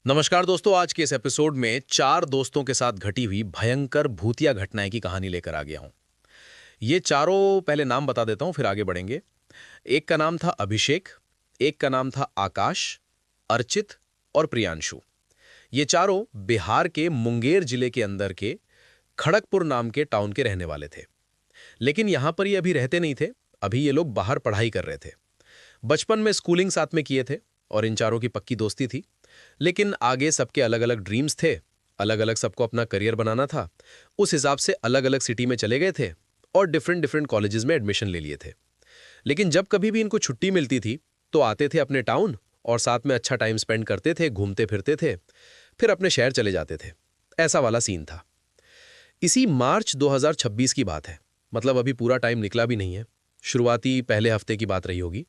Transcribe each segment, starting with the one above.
नमस्कार दोस्तों, आज के इस एपिसोड में चार दोस्तों के साथ घटी हुई भयंकर भूतिया घटनाएं की कहानी लेकर आ गया हूं। ये चारों पहले नाम बता देता हूं, फिर आगे बढ़ेंगे। एक का नाम था अभिषेक, एक का नाम था आकाश, अर्चित और प्रियांशु। ये चारों बिहार के मुंगेर जिले के अंदर के खड़गपुर नाम के टाउन के रहने वाले थे। लेकिन यहां पर ये अभी रहते नहीं थे, अभी ये लोग बाहर पढ़ाई कर रहे थे। बचपन में स्कूलिंग साथ में किए थे और इन चारों की पक्की दोस्ती थी। लेकिन आगे सबके अलग अलग ड्रीम्स थे, अलग अलग सबको अपना करियर बनाना था। उस हिसाब से अलग अलग सिटी में चले गए थे और डिफरेंट डिफरेंट कॉलेजेस में एडमिशन ले लिए थे। लेकिन जब कभी भी इनको छुट्टी मिलती थी तो आते थे अपने टाउन और साथ में अच्छा टाइम स्पेंड करते थे, घूमते फिरते थे, फिर अपने शहर चले जाते थे। ऐसा वाला सीन था। इसी मार्च 2026 की बात है, मतलब अभी पूरा टाइम निकला भी नहीं है, शुरुआती पहले हफ्ते की बात रही होगी।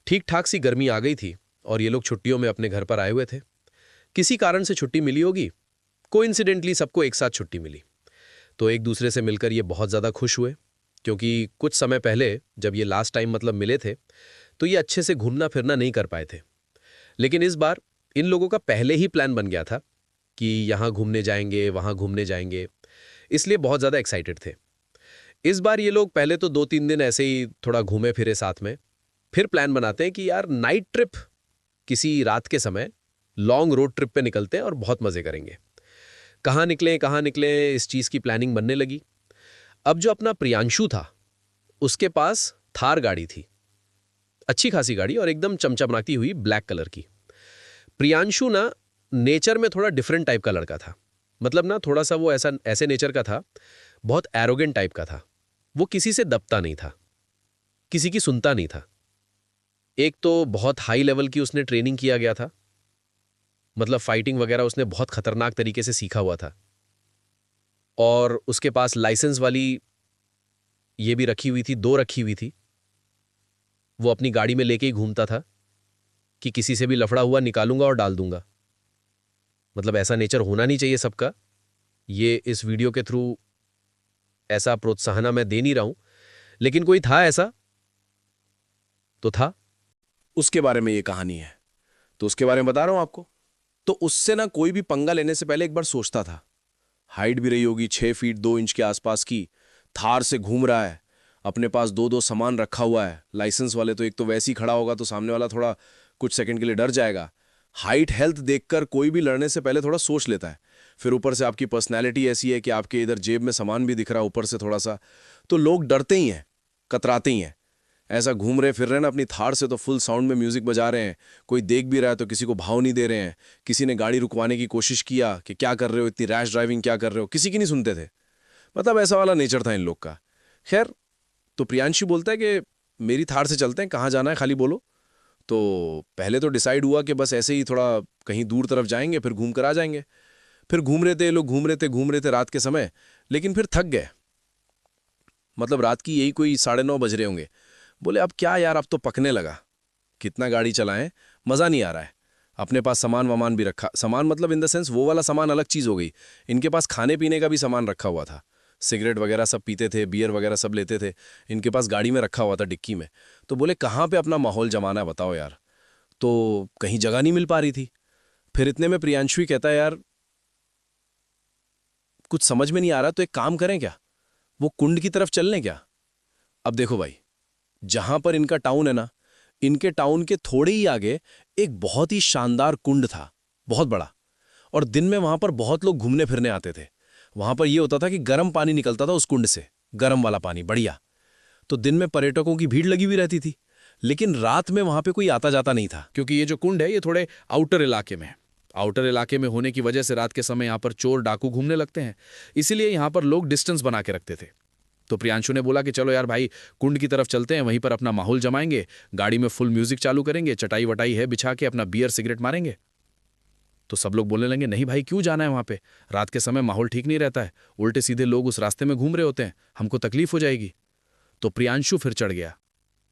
ठीक ठाक सी गर्मी आ गई थी और ये लोग छुट्टियों में अपने घर पर आए हुए थे। किसी कारण से छुट्टी मिली होगी, कोइंसिडेंटली सबको एक साथ छुट्टी मिली। तो एक दूसरे से मिलकर ये बहुत ज़्यादा खुश हुए, क्योंकि कुछ समय पहले जब ये लास्ट टाइम मतलब मिले थे तो ये अच्छे से घूमना फिरना नहीं कर पाए थे। लेकिन इस बार इन लोगों का पहले ही प्लान बन गया था कि यहाँ घूमने जाएंगे, वहाँ घूमने जाएंगे, इसलिए बहुत ज़्यादा एक्साइटेड थे। इस बार ये लोग पहले तो 2-3 दिन ऐसे ही थोड़ा घूमे फिरे साथ में, फिर प्लान बनाते हैं कि यार नाइट ट्रिप, किसी रात के समय लॉन्ग रोड ट्रिप पे निकलते हैं और बहुत मजे करेंगे। कहाँ निकलें इस चीज की प्लानिंग बनने लगी। अब जो अपना प्रियांशु था, उसके पास थार गाड़ी थी, अच्छी खासी गाड़ी और एकदम चमचमाती हुई ब्लैक कलर की। प्रियांशु ना नेचर में थोड़ा डिफरेंट टाइप का लड़का था। मतलब ना थोड़ा सा वो ऐसा ऐसे नेचर का था, बहुत एरोगेंट टाइप का था। वो किसी से दबता नहीं था, किसी की सुनता नहीं था। एक तो बहुत हाई लेवल की उसने ट्रेनिंग किया गया था, मतलब फाइटिंग वगैरह उसने बहुत खतरनाक तरीके से सीखा हुआ था। और उसके पास लाइसेंस वाली ये भी रखी हुई थी, 2 रखी हुई थी। वो अपनी गाड़ी में लेके ही घूमता था कि किसी से भी लफड़ा हुआ निकालूंगा और डाल दूंगा। मतलब ऐसा नेचर होना नहीं चाहिए सबका। ये इस वीडियो के थ्रू ऐसा प्रोत्साहन मैं दे नहीं रहा हूं, लेकिन कोई था ऐसा तो था। उसके बारे में ये कहानी है, तो उसके बारे में बता रहा हूं आपको। तो उससे ना कोई भी पंगा लेने से पहले एक बार सोचता था। हाइट भी रही होगी 6 फीट 2 इंच के आसपास की, थार से घूम रहा है, अपने पास 2-2 सामान रखा हुआ है। लाइसेंस वाले तो एक तो वैसे ही खड़ा होगा तो सामने वाला थोड़ा कुछ सेकंड के लिए डर जाएगा। हाइट हेल्थ देखकर कोई भी लड़ने से पहले थोड़ा सोच लेता है। फिर ऊपर से आपकी पर्सनैलिटी ऐसी है कि आपके इधर जेब में सामान भी दिख रहा है ऊपर से थोड़ा सा, तो लोग डरते ही हैं, कतराते ही हैं। ऐसा घूम रहे फिर रहे ना अपनी थार से, तो फुल साउंड में म्यूजिक बजा रहे हैं। कोई देख भी रहा है तो किसी को भाव नहीं दे रहे हैं। किसी ने गाड़ी रुकवाने की कोशिश किया कि क्या कर रहे हो, इतनी रैश ड्राइविंग क्या कर रहे हो, किसी की नहीं सुनते थे। मतलब ऐसा वाला नेचर था इन लोग का। खैर, तो प्रियांशु बोलता है कि मेरी थार से चलते हैं, कहाँ जाना है खाली बोलो। तो पहले तो डिसाइड हुआ कि बस ऐसे ही थोड़ा कहीं दूर तरफ जाएंगे, फिर घूम कर आ जाएंगे। फिर घूम रहे थे ये लोग, घूम रहे थे रात के समय, लेकिन फिर थक गए। मतलब रात की यही कोई 9:30 बज रहे होंगे। बोले अब क्या यार, अब तो पकने लगा, कितना गाड़ी चलाएं, मज़ा नहीं आ रहा है। अपने पास सामान वामान भी रखा, सामान मतलब इन द सेंस वो वाला सामान अलग चीज़ हो गई। इनके पास खाने पीने का भी सामान रखा हुआ था। सिगरेट वगैरह सब पीते थे, बियर वगैरह सब लेते थे। इनके पास गाड़ी में रखा हुआ था डिक्की में। तो बोले कहाँ पे अपना माहौल जमाना है बताओ यार। तो कहीं जगह नहीं मिल पा रही थी। फिर इतने में प्रियांशु ही कहता है यार कुछ समझ में नहीं आ रहा, तो एक काम करें क्या, वो कुंड की तरफ चल लें क्या। अब देखो भाई, जहां पर इनका टाउन है ना, इनके टाउन के थोड़े ही आगे एक बहुत ही शानदार कुंड था, बहुत बड़ा। और दिन में वहां पर बहुत लोग घूमने फिरने आते थे। वहां पर यह होता था कि गर्म पानी निकलता था उस कुंड से, गर्म वाला पानी बढ़िया। तो दिन में पर्यटकों की भीड़ लगी हुई रहती थी, लेकिन रात में वहां पे कोई आता जाता नहीं था। क्योंकि ये जो कुंड है ये थोड़े आउटर इलाके में है। आउटर इलाके में होने की वजह से रात के समय यहाँ पर चोर डाकू घूमने लगते हैं, इसीलिए यहाँ पर लोग डिस्टेंस बना के रखते थे। तो प्रियांशु ने बोला कि चलो यार भाई, कुंड की तरफ चलते हैं, वहीं पर अपना माहौल जमाएंगे, गाड़ी में फुल म्यूजिक चालू करेंगे, चटाई वटाई है बिछा के अपना बियर सिगरेट मारेंगे। तो सब लोग बोलने लगे नहीं भाई, क्यों जाना है वहां पे, रात के समय माहौल ठीक नहीं रहता है, उल्टे सीधे लोग उस रास्ते में घूम रहे होते हैं, हमको तकलीफ हो जाएगी। तो प्रियांशु फिर चढ़ गया,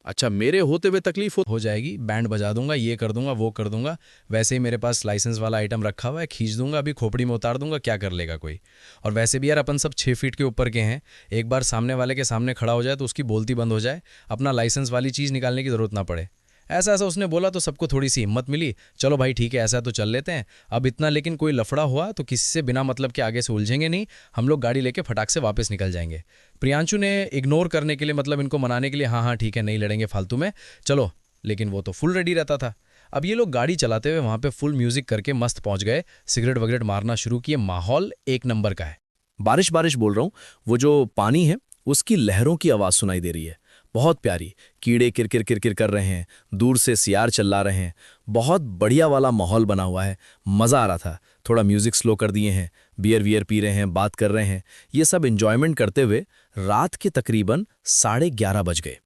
अच्छा मेरे होते हुए तकलीफ हो जाएगी, बैंड बजा दूंगा, ये कर दूंगा, वो कर दूंगा, वैसे ही मेरे पास लाइसेंस वाला आइटम रखा हुआ है, खींच दूंगा, अभी खोपड़ी में उतार दूंगा, क्या कर लेगा कोई। और वैसे भी यार अपन सब 6 फीट के ऊपर के हैं, एक बार सामने वाले के सामने खड़ा हो जाए तो उसकी बोलती बंद हो जाए, अपना लाइसेंस वाली चीज़ निकालने की ज़रूरत ना पड़े। ऐसा ऐसा उसने बोला तो सबको थोड़ी सी हिम्मत मिली, चलो भाई ठीक है ऐसा तो चल लेते हैं। अब इतना लेकिन कोई लफड़ा हुआ तो किसी से बिना मतलब के आगे से उलझेंगे नहीं, हम लोग गाड़ी लेके फटाक से वापस निकल जाएंगे। प्रियांशु ने इग्नोर करने के लिए, मतलब इनको मनाने के लिए, हाँ हाँ ठीक है नहीं लड़ेंगे फालतू में, चलो, लेकिन वो तो फुल रेडी रहता था। अब ये लोग गाड़ी चलाते हुए वहाँ पे फुल म्यूजिक करके मस्त पहुँच गए, सिगरेट वगरेट मारना शुरू किए, माहौल एक नंबर का है। बारिश बारिश बोल रहा हूँ, वो जो पानी है उसकी लहरों की आवाज़ सुनाई दे रही है, बहुत प्यारी। कीड़े किरकिर किरकिर कर रहे हैं, दूर से सियार चिल्ला रहे हैं, बहुत बढ़िया वाला माहौल बना हुआ है, मज़ा आ रहा था। थोड़ा म्यूज़िक स्लो कर दिए हैं, बियर वियर पी रहे हैं, बात कर रहे हैं, ये सब एंजॉयमेंट करते हुए रात के तकरीबन 11:30 बज गए।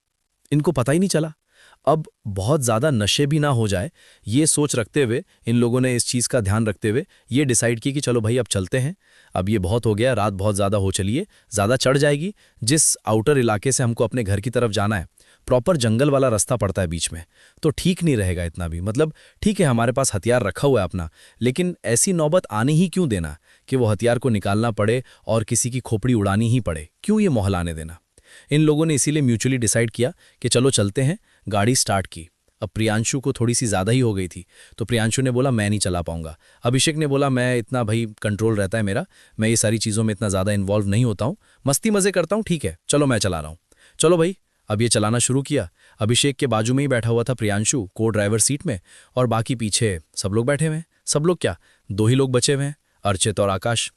इनको पता ही नहीं चला। अब बहुत ज़्यादा नशे भी ना हो जाए, ये सोच रखते हुए इन लोगों ने, इस चीज़ का ध्यान रखते हुए ये डिसाइड की कि चलो भाई अब चलते हैं, अब ये बहुत हो गया, रात बहुत ज़्यादा हो चली है, ज़्यादा चढ़ जाएगी। जिस आउटर इलाके से हमको अपने घर की तरफ जाना है, प्रॉपर जंगल वाला रास्ता पड़ता है बीच में, तो ठीक नहीं रहेगा इतना भी। मतलब ठीक है हमारे पास हथियार रखा हुआ है अपना, लेकिन ऐसी नौबत आने ही क्यों देना कि वो हथियार को निकालना पड़े और किसी की खोपड़ी उड़ानी ही पड़े, क्यों ये माहौल आने देना। इन लोगों ने इसीलिए म्यूचुअली डिसाइड किया कि चलो चलते हैं। गाड़ी स्टार्ट की। अब प्रियांशु को थोड़ी सी ज़्यादा ही हो गई थी, तो प्रियांशु ने बोला मैं नहीं चला पाऊंगा। अभिषेक ने बोला मैं इतना भाई कंट्रोल रहता है मेरा, मैं ये सारी चीज़ों में इतना ज़्यादा इन्वॉल्व नहीं होता हूँ, मस्ती मज़े करता हूँ, ठीक है चलो मैं चला रहा हूँ। चलो भाई, अब ये चलाना शुरू किया। अभिषेक के बाजू में ही बैठा हुआ था प्रियांशु, को ड्राइवर सीट में, और बाकी पीछे सब लोग बैठे हुए हैं। सब लोग क्या, 2 ही लोग बचे हुए हैं, अर्चित और आकाश।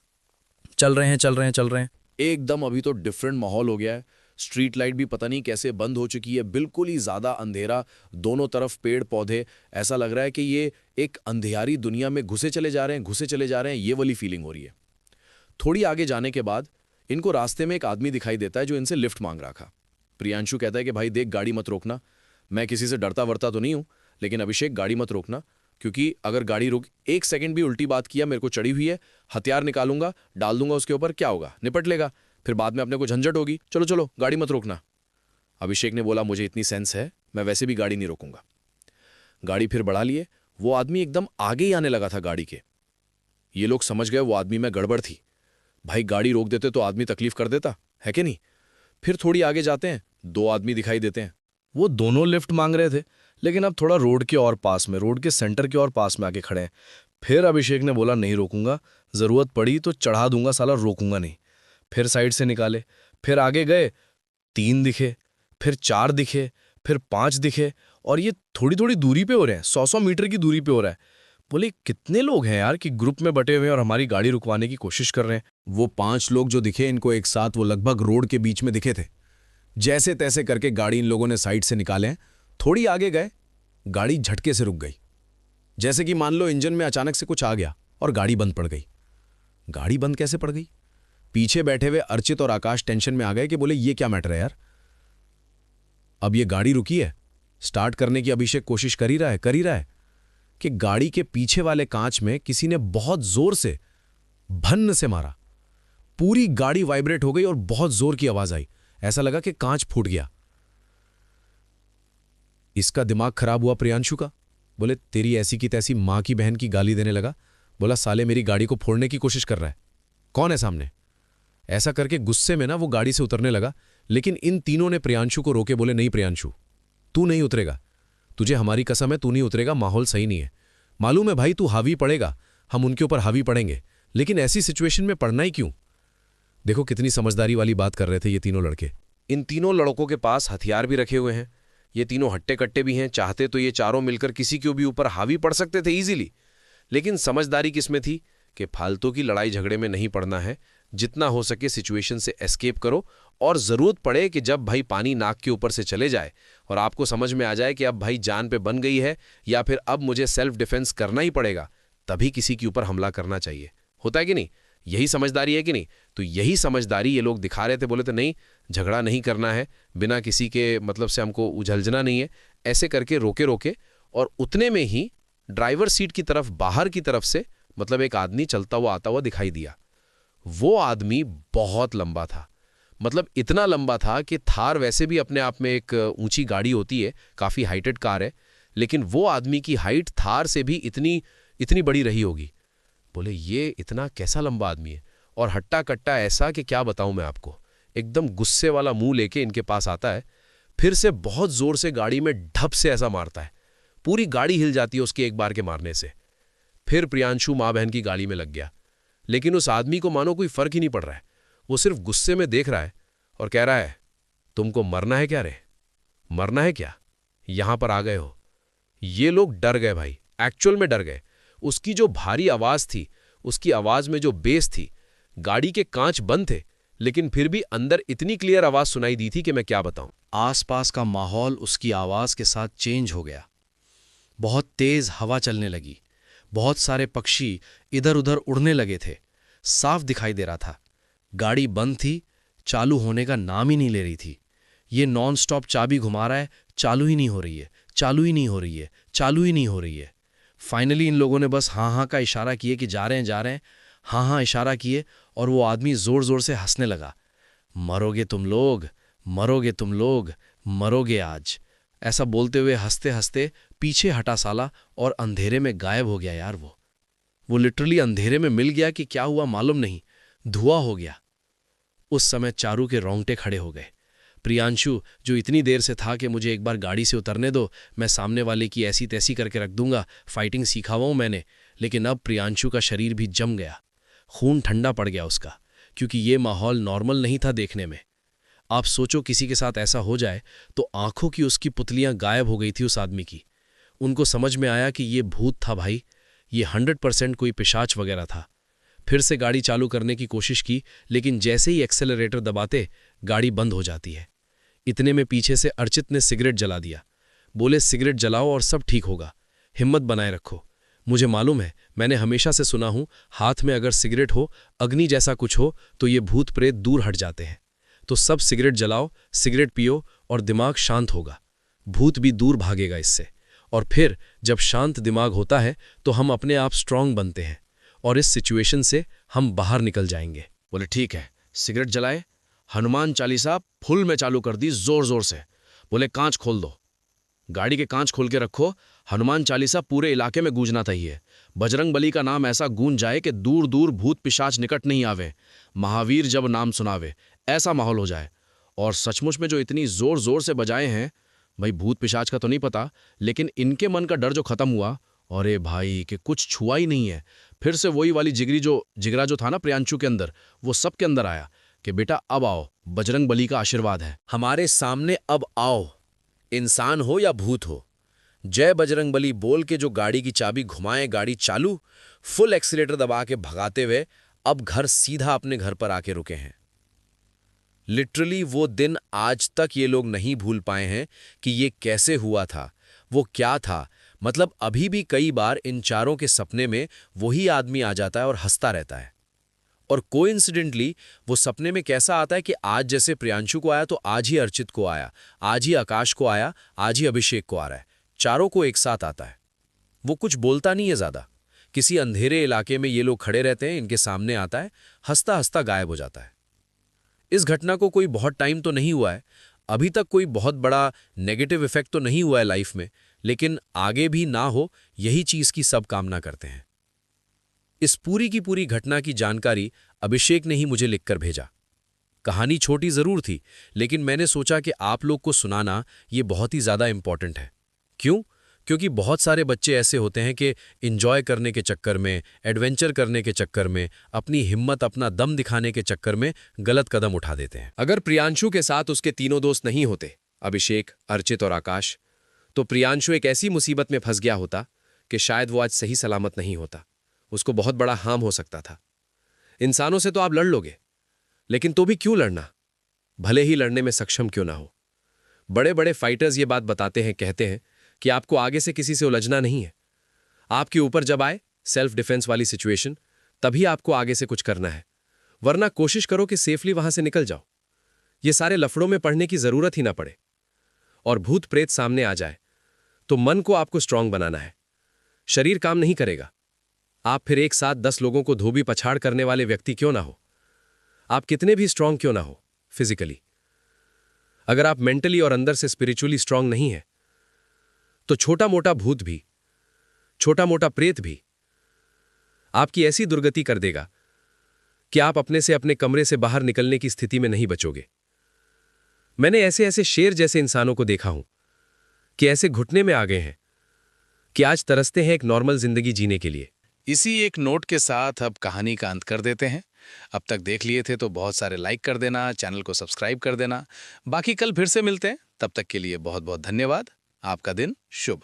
चल रहे हैं चल रहे हैं चल रहे हैं। एकदम अभी तो डिफरेंट माहौल हो गया है। स्ट्रीट लाइट भी पता नहीं कैसे बंद हो चुकी है, बिल्कुल ही ज़्यादा अंधेरा, दोनों तरफ पेड़ पौधे, ऐसा लग रहा है कि ये एक अंधियारी दुनिया में घुसे चले जा रहे हैं, घुसे चले जा रहे हैं, ये वाली फीलिंग हो रही है। थोड़ी आगे जाने के बाद इनको रास्ते में एक आदमी दिखाई देता है जो इनसे लिफ्ट मांग रहा था। प्रियांशु कहता है कि भाई देख गाड़ी मत रोकना, मैं किसी से डरता वरता तो नहीं हूँ, लेकिन अभिषेक गाड़ी मत रोकना, क्योंकि अगर गाड़ी रुक 1 सेकंड भी उल्टी बात किया, मेरे को चढ़ी हुई है, हथियार निकालूंगा, डाल दूंगा उसके ऊपर, क्या होगा, निपट लेगा, फिर बाद में अपने को झंझट होगी, चलो चलो गाड़ी मत रोकना। अभिषेक ने बोला मुझे इतनी सेंस है, मैं वैसे भी गाड़ी नहीं रोकूंगा। गाड़ी फिर बढ़ा लिए। वो आदमी एकदम आगे ही आने लगा था गाड़ी के। ये लोग समझ गए वो आदमी में गड़बड़ थी। भाई गाड़ी रोक देते तो आदमी तकलीफ कर देता है कि नहीं। फिर थोड़ी आगे जाते हैं, 2 आदमी दिखाई देते हैं। वो दोनों लिफ्ट मांग रहे थे, लेकिन अब थोड़ा रोड के और पास में, रोड के सेंटर के और पास में आके खड़े हैं। फिर अभिषेक ने बोला नहीं रोकूंगा, जरूरत पड़ी तो चढ़ा दूंगा साला, रोकूंगा नहीं। फिर साइड से निकाले, फिर आगे गए, 3 दिखे, फिर 4 दिखे, फिर 5 दिखे, और ये थोड़ी थोड़ी दूरी पे हो रहे हैं, 100-100 मीटर की दूरी पे हो रहा है। बोले कितने लोग हैं यार कि ग्रुप में बटे हुए हैं और हमारी गाड़ी रुकवाने की कोशिश कर रहे हैं। वो 5 लोग जो दिखे इनको एक साथ, वो लगभग रोड के बीच में दिखे थे। जैसे तैसे करके गाड़ी इन लोगों ने साइड से निकाले हैं। थोड़ी आगे गए, गाड़ी झटके से रुक गई, जैसे कि मान लो इंजन में अचानक से कुछ आ गया और गाड़ी बंद पड़ गई। गाड़ी बंद कैसे पड़ गई? पीछे बैठे हुए अर्चित और आकाश टेंशन में आ गए कि बोले ये क्या मैटर है यार। अब ये गाड़ी रुकी है, स्टार्ट करने की अभिषेक कोशिश कर ही रहा है कि गाड़ी के पीछे वाले कांच में किसी ने बहुत जोर से भन्न से मारा। पूरी गाड़ी वाइब्रेट हो गई और बहुत जोर की आवाज आई, ऐसा लगा कि कांच फूट गया। इसका दिमाग खराब हुआ प्रियांशु का। बोले तेरी ऐसी की तैसी मां की बहन की गाली देने लगा। बोला साले मेरी गाड़ी को फोड़ने की कोशिश कर रहा है, कौन है सामने। ऐसा करके गुस्से में ना वो गाड़ी से उतरने लगा, लेकिन इन तीनों ने प्रियांशु को रोके। बोले नहीं प्रियांशु, तू नहीं उतरेगा, तुझे हमारी कसम है तू नहीं उतरेगा, माहौल सही नहीं है। मालूम है भाई तू हावी पड़ेगा, हम उनके ऊपर हावी पड़ेंगे, लेकिन ऐसी सिचुएशन में पड़ना ही क्यों। देखो कितनी समझदारी वाली बात कर रहे थे ये तीनों लड़के। इन तीनों लड़कों के पास हथियार भी रखे हुए हैं, ये तीनों हट्टे कट्टे भी हैं, चाहते तो ये चारों मिलकर किसी के भी ऊपर हावी पड़ सकते थे इजीली। लेकिन समझदारी किसमें थी कि फालतू की लड़ाई झगड़े में नहीं पड़ना है, जितना हो सके सिचुएशन से एस्केप करो, और ज़रूरत पड़े कि जब भाई पानी नाक के ऊपर से चले जाए और आपको समझ में आ जाए कि अब भाई जान पे बन गई है या फिर अब मुझे सेल्फ डिफेंस करना ही पड़ेगा, तभी किसी के ऊपर हमला करना चाहिए। होता है कि नहीं, यही समझदारी है कि नहीं। तो यही समझदारी ये लोग दिखा रहे थे। बोले थे नहीं झगड़ा नहीं करना है, बिना किसी के मतलब से हमको उझलझना नहीं है। ऐसे करके रोके रोके, और उतने में ही ड्राइवर सीट की तरफ बाहर की तरफ से मतलब एक आदमी चलता हुआ आता हुआ दिखाई दिया। वो आदमी बहुत लंबा था, मतलब इतना लंबा था कि थार वैसे भी अपने आप में एक ऊंची गाड़ी होती है, काफ़ी हाइटेड कार है, लेकिन वो आदमी की हाइट थार से भी इतनी बड़ी रही होगी। बोले ये इतना कैसा लंबा आदमी है, और हट्टा कट्टा ऐसा कि क्या बताऊं मैं आपको। एकदम गुस्से वाला मुंह लेके इनके पास आता है, फिर से बहुत जोर से गाड़ी में ढप से ऐसा मारता है, पूरी गाड़ी हिल जाती है उसके एक बार के मारने से। फिर प्रियांशु माँ बहन की गाड़ी में लग गया, लेकिन उस आदमी को मानो कोई फर्क ही नहीं पड़ रहा है। वो सिर्फ गुस्से में देख रहा है और कह रहा है, तुमको मरना है क्या रे? मरना है क्या? यहां पर आ गए हो। ये लोग डर गए भाई, एक्चुअल में डर गए। उसकी जो भारी आवाज थी, उसकी आवाज में जो बेस थी, गाड़ी के कांच बंद थे, लेकिन फिर भी अंदर इतनी क्लियर आवाज सुनाई दी थी कि मैं क्या बताऊं। आसपास का माहौल उसकी आवाज़ के साथ चेंज हो गया। बहुत तेज़ हवा चलने लगी। बहुत सारे पक्षी इधर उधर उड़ने लगे थे। साफ दिखाई दे रहा था। गाड़ी बंद थी, चालू होने का नाम ही नहीं ले रही थी। ये नॉन स्टॉप चाबी घुमा रहा है, चालू ही नहीं हो रही है, चालू ही नहीं हो रही है, चालू ही नहीं हो रही है। फाइनली इन लोगों ने बस हाँ हाँ का इशारा किए कि जा रहे हैं जा रहे हैं। हाँ हाँ इशारा किए और वो आदमी जोर जोर से हंसने लगा। मरोगे तुम लोग, मरोगे तुम लोग, मरोगे आज, ऐसा बोलते हुए हंसते हंसते पीछे हटा साला और अंधेरे में गायब हो गया यार। वो लिटरली अंधेरे में मिल गया कि क्या हुआ मालूम नहीं, धुआं हो गया। उस समय चारू के रोंगटे खड़े हो गए। प्रियांशु जो इतनी देर से था कि मुझे एक बार गाड़ी से उतरने दो, मैं सामने वाले की ऐसी तैसी करके रख दूंगा, फाइटिंग सीखा हुआ हूं मैंने, लेकिन अब प्रियांशु का शरीर भी जम गया। खून ठंडा पड़ गया उसका, क्योंकि ये माहौल नॉर्मल नहीं था देखने में। आप सोचो किसी के साथ ऐसा हो जाए तो आंखों की उसकी पुतलियां गायब हो गई थी उस आदमी की। उनको समझ में आया कि ये भूत था भाई, ये 100% कोई पिशाच वगैरह था। फिर से गाड़ी चालू करने की कोशिश की, लेकिन जैसे ही एक्सेलरेटर दबाते गाड़ी बंद हो जाती है। इतने में पीछे से अर्चित ने सिगरेट जला दिया। बोले सिगरेट जलाओ और सब ठीक होगा, हिम्मत बनाए रखो। मुझे मालूम है, मैंने हमेशा से सुना हूं, हाथ में अगर सिगरेट हो, अग्नि जैसा कुछ हो, तो ये भूत प्रेत दूर हट जाते हैं। तो सब सिगरेट जलाओ, सिगरेट पियो और दिमाग शांत होगा, भूत भी दूर भागेगा इससे। और फिर जब शांत दिमाग होता है तो हम अपने आप स्ट्रांग बनते हैं और इस सिचुएशन से हम बाहर निकल जाएंगे। बोले ठीक है, सिगरेट जलाए, हनुमान चालीसा फुल में चालू कर दी जोर जोर से। बोले कांच खोल दो, गाड़ी के कांच खोल के रखो, हनुमान चालीसा पूरे इलाके में गूंजना चाहिए। बजरंग बली का नाम ऐसा गूंज जाए कि दूर दूर भूत पिशाच निकट नहीं आवे, महावीर जब नाम सुनावे, ऐसा माहौल हो जाए। और सचमुच में जो इतनी जोर जोर से बजाए हैं भाई, भूत पिशाच का तो नहीं पता, लेकिन इनके मन का डर जो खत्म हुआ, अरे भाई कि कुछ छुआ ही नहीं है। फिर से वही वाली जिगरा जो था ना प्रियांशु के अंदर, वो सबके अंदर आया कि बेटा अब आओ, बजरंग बली का आशीर्वाद है हमारे सामने, अब आओ, इंसान हो या भूत हो। जय बजरंग बली बोल के जो गाड़ी की चाबी घुमाए, गाड़ी चालू, फुल एक्सीलेटर दबा के भगाते हुए अब घर सीधा अपने घर पर आके रुके हैं। लिटरली वो दिन आज तक ये लोग नहीं भूल पाए हैं कि ये कैसे हुआ था, वो क्या था। मतलब अभी भी कई बार इन चारों के सपने में वही आदमी आ जाता है और हंसता रहता है। और कोइंसिडेंटली वो सपने में कैसा आता है कि आज जैसे प्रियांशु को आया तो आज ही अर्चित को आया, आज ही आकाश को आया, आज ही अभिषेक को आ रहा है, चारों को एक साथ आता है। वो कुछ बोलता नहीं है ज्यादा, किसी अंधेरे इलाके में ये लोग खड़े रहते हैं, इनके सामने आता है, हंसता हंसता गायब हो जाता है। इस घटना को कोई बहुत टाइम तो नहीं हुआ है, अभी तक कोई बहुत बड़ा नेगेटिव इफेक्ट तो नहीं हुआ है लाइफ में, लेकिन आगे भी ना हो यही चीज की सब कामना करते हैं। इस पूरी की पूरी घटना की जानकारी अभिषेक ने ही मुझे लिखकर भेजा। कहानी छोटी जरूर थी, लेकिन मैंने सोचा कि आप लोग को सुनाना ये बहुत ही ज्यादा इंपॉर्टेंट है। क्यों? क्योंकि बहुत सारे बच्चे ऐसे होते हैं कि एंजॉय करने के चक्कर में, एडवेंचर करने के चक्कर में, अपनी हिम्मत, अपना दम दिखाने के चक्कर में गलत कदम उठा देते हैं। अगर प्रियांशु के साथ उसके तीनों दोस्त नहीं होते, अभिषेक, अर्चित और आकाश, तो प्रियांशु एक ऐसी मुसीबत में फंस गया होता कि शायद वो आज सही सलामत नहीं होता। उसको बहुत बड़ा हार्म हो सकता था। इंसानों से तो आप लड़ लोगे, लेकिन तो भी क्यों लड़ना, भले ही लड़ने में सक्षम क्यों ना हो। बड़े बड़े फाइटर्स ये बात बताते हैं, कहते हैं कि आपको आगे से किसी से उलझना नहीं है। आपके ऊपर जब आए सेल्फ डिफेंस वाली सिचुएशन, तभी आपको आगे से कुछ करना है, वरना कोशिश करो कि सेफली वहां से निकल जाओ। ये सारे लफड़ों में पड़ने की जरूरत ही ना पड़े। और भूत प्रेत सामने आ जाए तो मन को आपको स्ट्रांग बनाना है, शरीर काम नहीं करेगा। आप फिर एक साथ 10 लोगों को धोबी पछाड़ करने वाले व्यक्ति क्यों ना हो, आप कितने भी स्ट्रांग क्यों ना हो फिजिकली, अगर आप मेंटली और अंदर से स्पिरिचुअली स्ट्रांग नहीं है, तो छोटा मोटा भूत भी, छोटा मोटा प्रेत भी आपकी ऐसी दुर्गति कर देगा कि आप अपने से अपने कमरे से बाहर निकलने की स्थिति में नहीं बचोगे। मैंने ऐसे ऐसे शेर जैसे इंसानों को देखा हूं कि ऐसे घुटने में आ गए हैं कि आज तरसते हैं एक नॉर्मल जिंदगी जीने के लिए। इसी एक नोट के साथ अब कहानी का अंत कर देते हैं। अब तक देख लिए थे तो बहुत सारे लाइक कर देना, चैनल को सब्सक्राइब कर देना। बाकी कल फिर से मिलते हैं, तब तक के लिए बहुत बहुत धन्यवाद। आपका दिन शुभ।